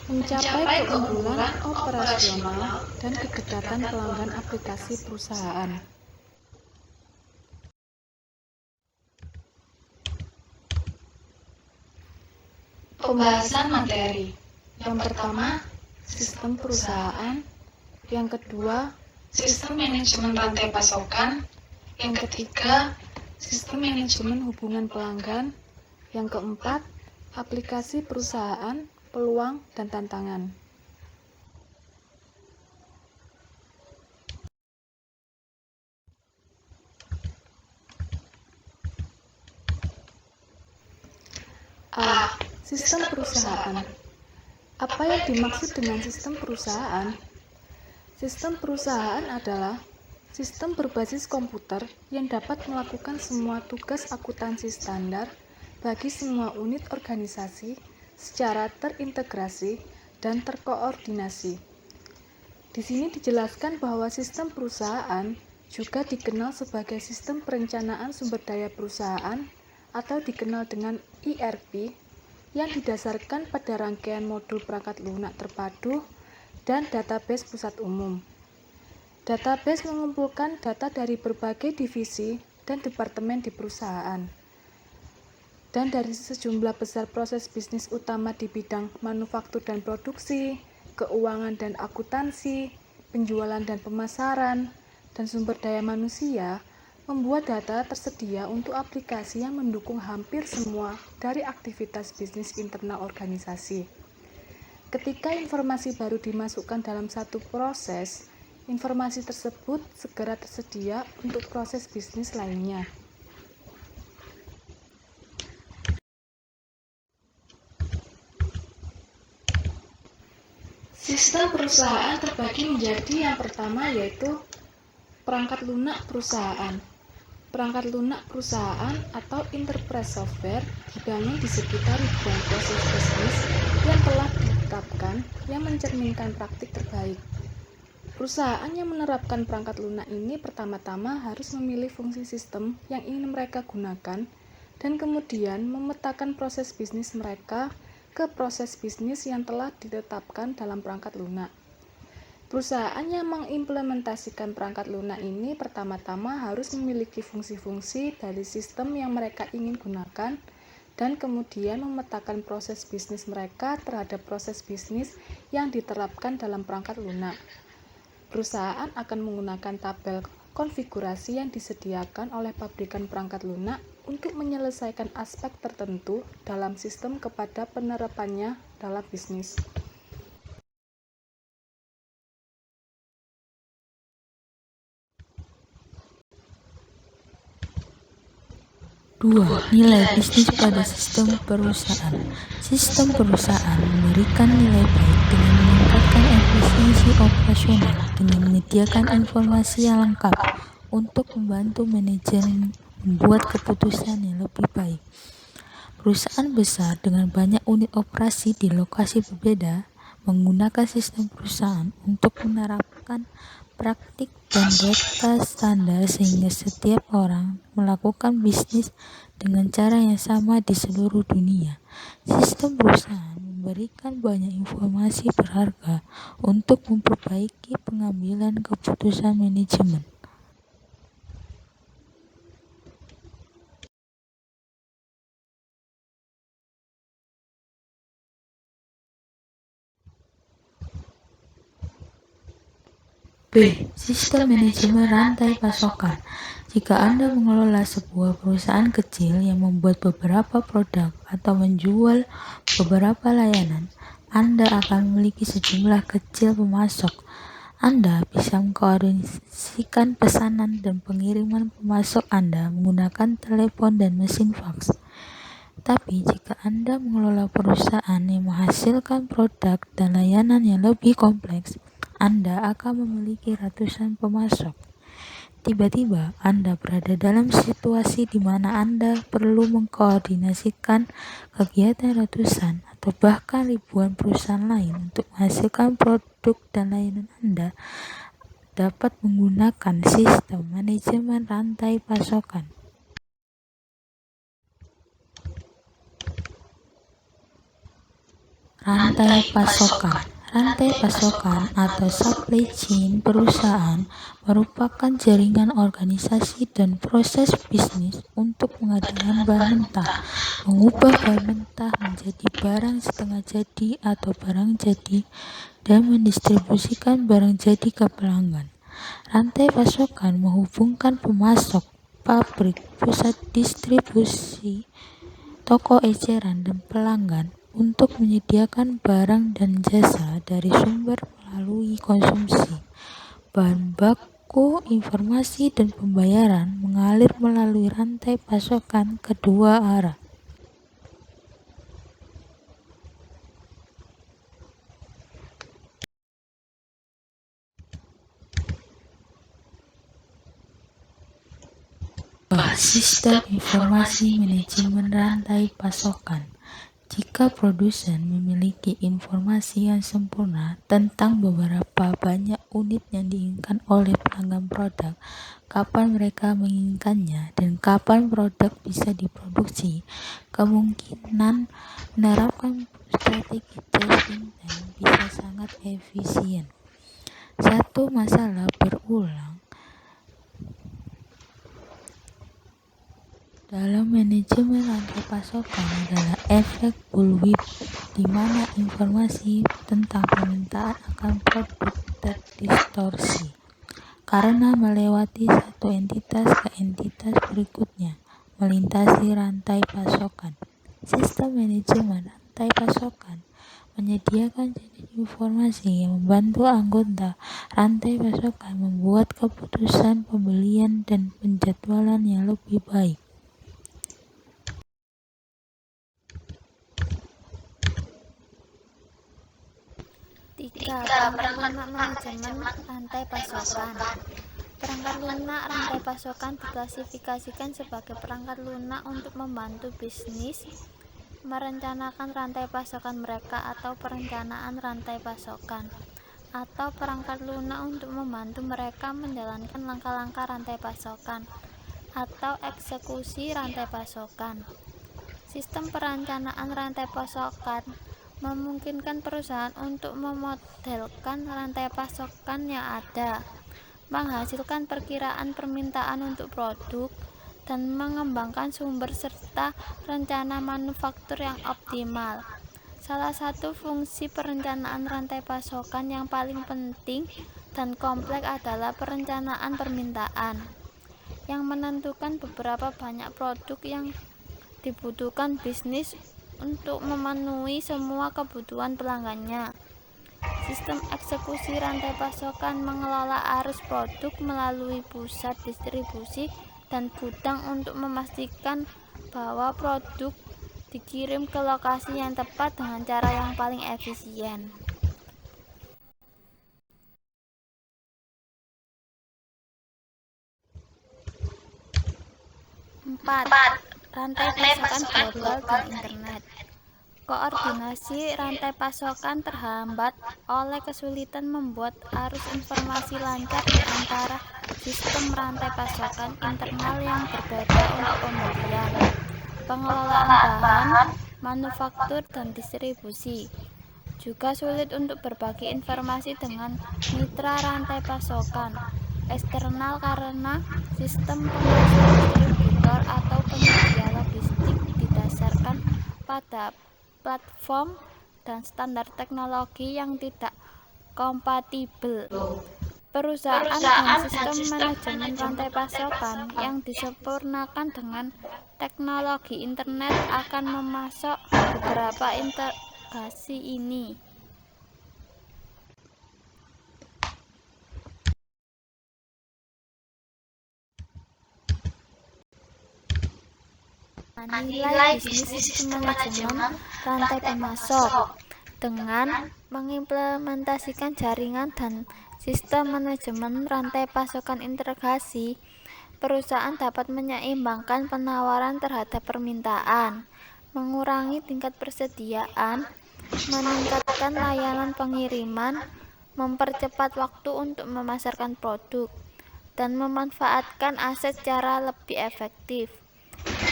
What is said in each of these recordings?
mencapai keunggulan operasional dan kedekatan pelanggan aplikasi perusahaan. Pembahasan materi. Yang pertama, sistem perusahaan. Yang kedua, sistem manajemen rantai pasokan. Yang ketiga, sistem manajemen hubungan pelanggan. Yang keempat, aplikasi perusahaan, peluang dan tantangan. A. Sistem perusahaan. Apa yang dimaksud dengan sistem perusahaan? Sistem perusahaan adalah sistem berbasis komputer yang dapat melakukan semua tugas akuntansi standar bagi semua unit organisasi secara terintegrasi dan terkoordinasi. Di sini dijelaskan bahwa sistem perusahaan juga dikenal sebagai sistem perencanaan sumber daya perusahaan atau dikenal dengan ERP yang didasarkan pada rangkaian modul perangkat lunak terpadu dan database pusat umum. Database mengumpulkan data dari berbagai divisi dan departemen di perusahaan dan dari sejumlah besar proses bisnis utama di bidang manufaktur dan produksi, keuangan dan akuntansi, penjualan dan pemasaran, dan sumber daya manusia, membuat data tersedia untuk aplikasi yang mendukung hampir semua dari aktivitas bisnis internal organisasi. Ketika informasi baru dimasukkan dalam satu proses, informasi tersebut segera tersedia untuk proses bisnis lainnya. Sistem perusahaan terbagi menjadi yang pertama yaitu perangkat lunak perusahaan. Perangkat lunak perusahaan atau enterprise software dibangun di sekitar ribuan proses bisnis yang telah ditetapkan yang mencerminkan praktik terbaik. Perusahaan yang menerapkan perangkat lunak ini pertama-tama harus memilih fungsi sistem yang ingin mereka gunakan dan kemudian memetakan proses bisnis mereka ke proses bisnis yang telah ditetapkan dalam perangkat lunak. Perusahaan yang mengimplementasikan perangkat lunak ini pertama-tama harus memiliki fungsi-fungsi dari sistem yang mereka ingin gunakan dan kemudian memetakan proses bisnis mereka terhadap proses bisnis yang diterapkan dalam perangkat lunak. Perusahaan akan menggunakan tabel konfigurasi yang disediakan oleh pabrikan perangkat lunak untuk menyelesaikan aspek tertentu dalam sistem kepada penerapannya dalam bisnis. 2. Nilai bisnis pada sistem perusahaan. Sistem perusahaan memberikan nilai baik dengan meningkatkan efisiensi operasional dengan menyediakan informasi yang lengkap untuk membantu manajemen membuat keputusan yang lebih baik. Perusahaan besar dengan banyak unit operasi di lokasi berbeda menggunakan sistem perusahaan untuk menerapkan praktik dan data standar sehingga setiap orang melakukan bisnis dengan cara yang sama di seluruh dunia. Sistem perusahaan memberikan banyak informasi berharga untuk memperbaiki pengambilan keputusan manajemen. B. Sistem manajemen rantai pasokan. Jika Anda mengelola sebuah perusahaan kecil yang membuat beberapa produk atau menjual beberapa layanan, Anda akan memiliki sejumlah kecil pemasok. Anda bisa mengkoordinasikan pesanan dan pengiriman pemasok Anda menggunakan telepon dan mesin fax. Tapi jika Anda mengelola perusahaan yang menghasilkan produk dan layanan yang lebih kompleks, Anda akan memiliki ratusan pemasok. Tiba-tiba Anda berada dalam situasi di mana Anda perlu mengkoordinasikan kegiatan ratusan atau bahkan ribuan perusahaan lain untuk menghasilkan produk dan layanan. Anda dapat menggunakan sistem manajemen rantai pasokan. Rantai pasokan. Rantai pasokan atau supply chain perusahaan merupakan jaringan organisasi dan proses bisnis untuk mengadakan bahan mentah, mengubah bahan mentah menjadi barang setengah jadi atau barang jadi, dan mendistribusikan barang jadi ke pelanggan. Rantai pasokan menghubungkan pemasok, pabrik, pusat distribusi, toko eceran, dan pelanggan untuk menyediakan barang dan jasa dari sumber melalui konsumsi. Bahan baku, informasi, dan pembayaran mengalir melalui rantai pasokan kedua arah. Sistem informasi manajemen rantai pasokan. Jika produsen memiliki informasi yang sempurna tentang beberapa banyak unit yang diinginkan oleh pelanggan produk, kapan mereka menginginkannya, dan kapan produk bisa diproduksi, kemungkinan menerapkan strategi just in time bisa sangat efisien. Satu masalah berulang dalam manajemen rantai pasokan adalah efek bullwhip, di mana informasi tentang permintaan akan produk terdistorsi karena melewati satu entitas ke entitas berikutnya, melintasi rantai pasokan. Sistem manajemen rantai pasokan menyediakan jaringan informasi yang membantu anggota rantai pasokan membuat keputusan pembelian dan penjadwalan yang lebih baik. Perangkat lunak manajemen rantai pasokan. Perangkat lunak rantai pasokan diklasifikasikan sebagai perangkat lunak untuk membantu bisnis merencanakan rantai pasokan mereka atau perencanaan rantai pasokan, atau perangkat lunak untuk membantu mereka menjalankan langkah-langkah rantai pasokan atau eksekusi rantai pasokan. Sistem perencanaan rantai pasokan memungkinkan perusahaan untuk memodelkan rantai pasokan yang ada, menghasilkan perkiraan permintaan untuk produk, dan mengembangkan sumber serta rencana manufaktur yang optimal. Salah satu fungsi perencanaan rantai pasokan yang paling penting dan kompleks adalah perencanaan permintaan, yang menentukan beberapa banyak produk yang dibutuhkan bisnis untuk memenuhi semua kebutuhan pelanggannya. Sistem eksekusi rantai pasokan mengelola arus produk melalui pusat distribusi dan gudang untuk memastikan bahwa produk dikirim ke lokasi yang tepat dengan cara yang paling efisien. 4. Rantai pasokan global dan internet. Koordinasi rantai pasokan terhambat oleh kesulitan membuat arus informasi lancar di antara sistem rantai pasokan internal yang berbeda untuk pembelian, pengelolaan bahan, manufaktur, dan distribusi. Juga sulit untuk berbagi informasi dengan mitra rantai pasokan eksternal karena sistem pemasok, distributor, atau penyedia logistik didasarkan pada platform dan standar teknologi yang tidak kompatibel. Perusahaan dan sistem manajemen rantai pasokan yang disempurnakan dengan teknologi internet akan memasok beberapa integrasi ini. Nilai bisnis sistem manajemen rantai pemasok. Dengan mengimplementasikan jaringan dan sistem manajemen rantai pasokan integrasi, perusahaan dapat menyeimbangkan penawaran terhadap permintaan, mengurangi tingkat persediaan, meningkatkan layanan pengiriman, mempercepat waktu untuk memasarkan produk, dan memanfaatkan aset secara lebih efektif.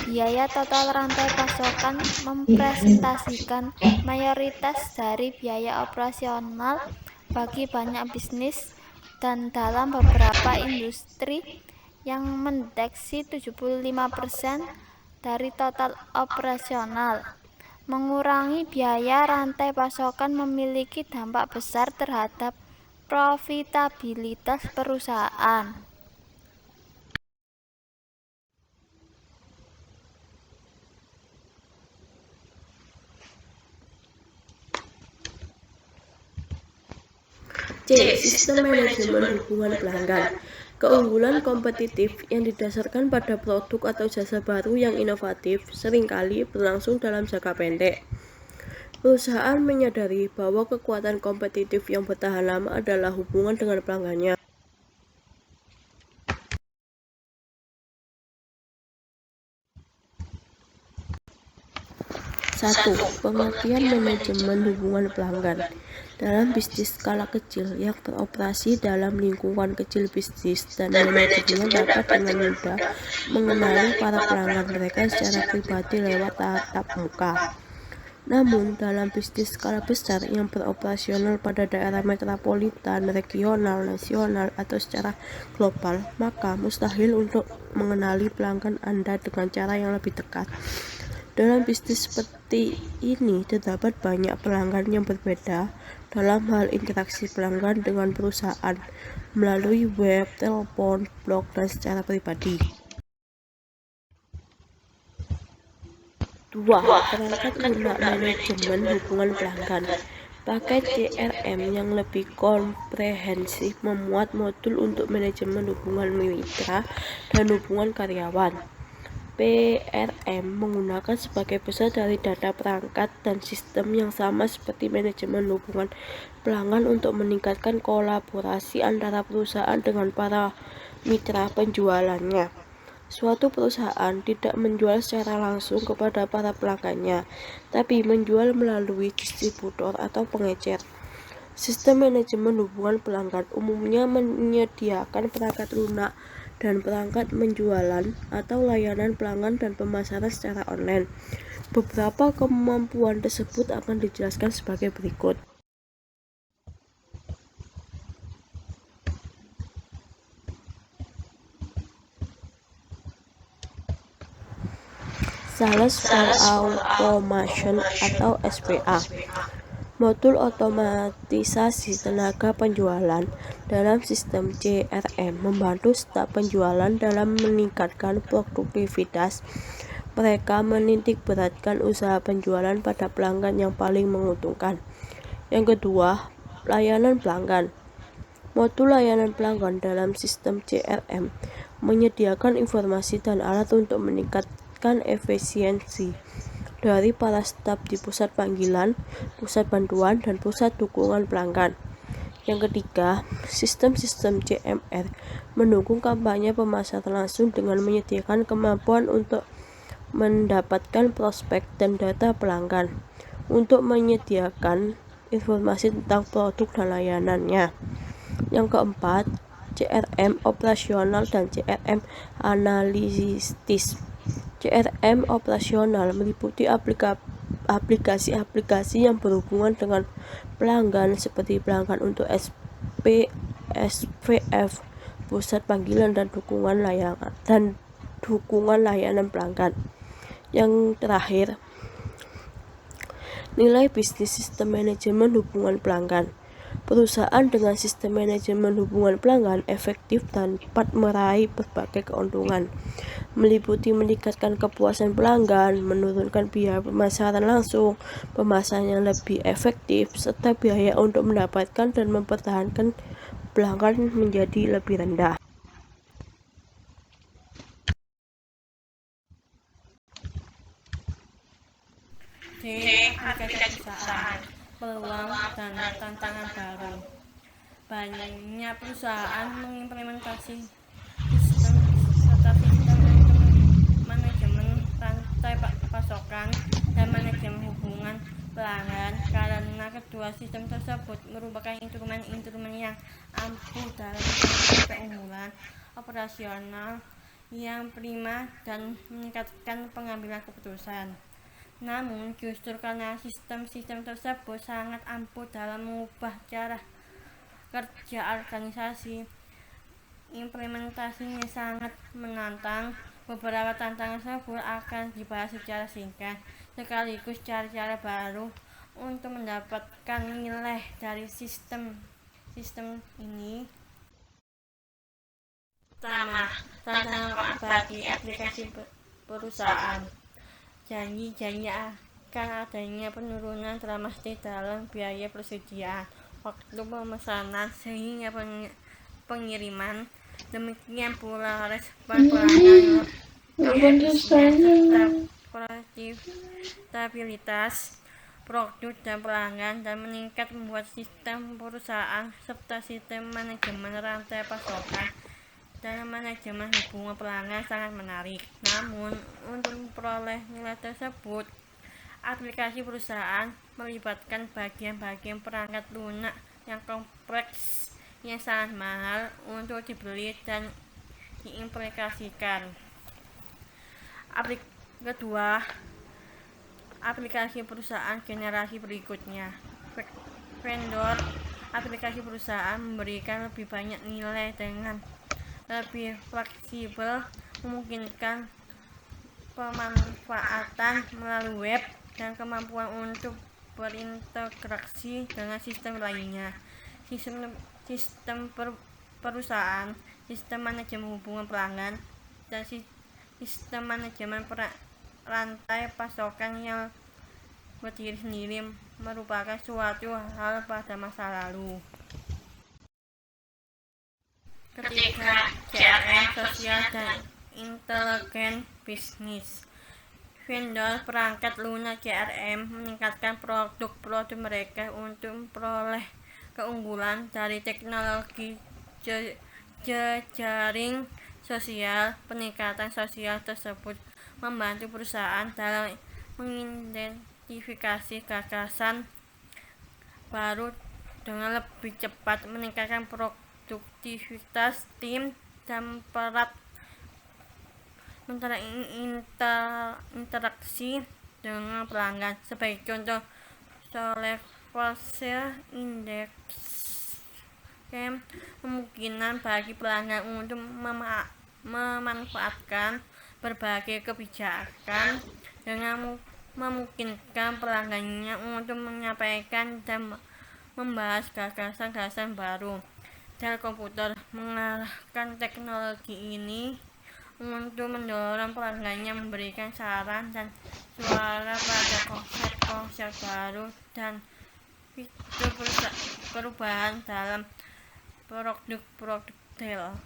Biaya total rantai pasokan mempresentasikan mayoritas dari biaya operasional bagi banyak bisnis dan dalam beberapa industri yang mendeteksi 75% dari total operasional. Mengurangi biaya rantai pasokan memiliki dampak besar terhadap profitabilitas perusahaan. C. Sistem manajemen hubungan pelanggan. Keunggulan kompetitif yang didasarkan pada produk atau jasa baru yang inovatif seringkali berlangsung dalam jangka pendek. Perusahaan menyadari bahwa kekuatan kompetitif yang bertahan lama adalah hubungan dengan pelanggannya. Satu, pengertian manajemen hubungan pelanggan. Dalam bisnis skala kecil yang beroperasi dalam lingkungan kecil bisnis dan manajernya dapat dengan mudah mengenali para pelanggan mereka secara pribadi lewat tatap muka. Namun, dalam bisnis skala besar yang beroperasional pada daerah metropolitan, regional, nasional, atau secara global, maka mustahil untuk mengenali pelanggan Anda dengan cara yang lebih dekat. Dalam bisnis seperti ini, terdapat banyak pelanggan yang berbeda dalam hal interaksi pelanggan dengan perusahaan melalui web, telepon, blog, dan secara pribadi. 2. Perangkat lunak manajemen hubungan pelanggan. Paket CRM yang lebih komprehensif memuat modul untuk manajemen hubungan mitra dan hubungan karyawan. PRM menggunakan sebagai besar dari data perangkat dan sistem yang sama seperti manajemen hubungan pelanggan untuk meningkatkan kolaborasi antara perusahaan dengan para mitra penjualannya. Suatu perusahaan tidak menjual secara langsung kepada para pelanggannya, tapi menjual melalui distributor atau pengecer. Sistem manajemen hubungan pelanggan umumnya menyediakan perangkat lunak dan perangkat penjualan atau layanan pelanggan dan pemasaran secara online. Beberapa kemampuan tersebut akan dijelaskan sebagai berikut. Sales for Automation atau SPA. Modul otomatisasi tenaga penjualan dalam sistem CRM membantu staf penjualan dalam meningkatkan produktivitas. Mereka menitik beratkan usaha penjualan pada pelanggan yang paling menguntungkan. Yang kedua, layanan pelanggan. Modul layanan pelanggan dalam sistem CRM menyediakan informasi dan alat untuk meningkatkan efisiensi dari para staf di pusat panggilan, pusat bantuan, dan pusat dukungan pelanggan. Yang ketiga, sistem-sistem CMR mendukung kampanye pemasaran langsung dengan menyediakan kemampuan untuk mendapatkan prospek dan data pelanggan, untuk menyediakan informasi tentang produk dan layanannya. Yang keempat, CRM operasional dan CRM analitis. CRM operasional meliputi aplikasi-aplikasi yang berhubungan dengan pelanggan seperti pelanggan untuk SPF, pusat panggilan dan dukungan layanan pelanggan. Yang terakhir, nilai bisnis sistem manajemen hubungan pelanggan. Perusahaan dengan sistem manajemen hubungan pelanggan efektif dan dapat meraih berbagai keuntungan, meliputi meningkatkan kepuasan pelanggan, menurunkan biaya pemasaran langsung, pemasaran yang lebih efektif, serta biaya untuk mendapatkan dan mempertahankan pelanggan menjadi lebih rendah. Aplikasi perusahaan, peluang dan tantangan baru. Banyak perusahaan mengimplementasi sistem manajemen rantai pasokan dan manajemen hubungan pelanggan karena kedua sistem tersebut merupakan instrumen yang ampuh dalam mencapai keunggulan operasional yang prima dan meningkatkan pengambilan keputusan. Namun, justru karena sistem-sistem tersebut sangat ampuh dalam mengubah cara kerja organisasi, implementasinya sangat menantang. Beberapa tantangan tersebut akan dibahas secara singkat, sekaligus cara-cara baru untuk mendapatkan nilai dari sistem ini. Pertama, tantangan bagi aplikasi perusahaan. Janji akan adanya penurunan drastis dalam biaya persediaan, waktu pemesanan, sehingga pengiriman. Demikian pula respon pelanggan serta stabilitas produk dan pelanggan, dan meningkat membuat sistem perusahaan serta sistem manajemen rantai pasokan dan manajemen hubungan pelanggan sangat menarik. Namun, untuk memperoleh nilai tersebut, aplikasi perusahaan melibatkan bagian-bagian perangkat lunak yang kompleks yang sangat mahal untuk dibeli dan diimplementasikan. Kedua, aplikasi perusahaan generasi berikutnya. Vendor aplikasi perusahaan memberikan lebih banyak nilai dengan lebih fleksibel, memungkinkan pemanfaatan melalui web dan kemampuan untuk berinteraksi dengan sistem lainnya. Sistem perusahaan, sistem manajemen hubungan pelanggan, dan sistem manajemen rantai pasokan yang berdiri sendiri merupakan suatu hal pada masa lalu. Ketiga, CRM sosial dan intelijen bisnis. Vendor perangkat lunak CRM meningkatkan produk-produk mereka untuk memperoleh keunggulan dari teknologi jejaring sosial. Peningkatan sosial tersebut membantu perusahaan dalam mengidentifikasi gagasan baru dengan lebih cepat, meningkatkan produktivitas tim, dan interaksi dengan pelanggan. Sebagai contoh, Solevance Index memungkinkan bagi pelanggan untuk memanfaatkan berbagai kebijakan dengan memungkinkan pelanggannya untuk menyampaikan dan membahas gagasan-gagasan baru. Dell Computer mengarahkan teknologi ini untuk mendorong pelanggannya memberikan saran dan suara pada konsep-konsep baru dan fitur perubahan dalam produk-produk Dell.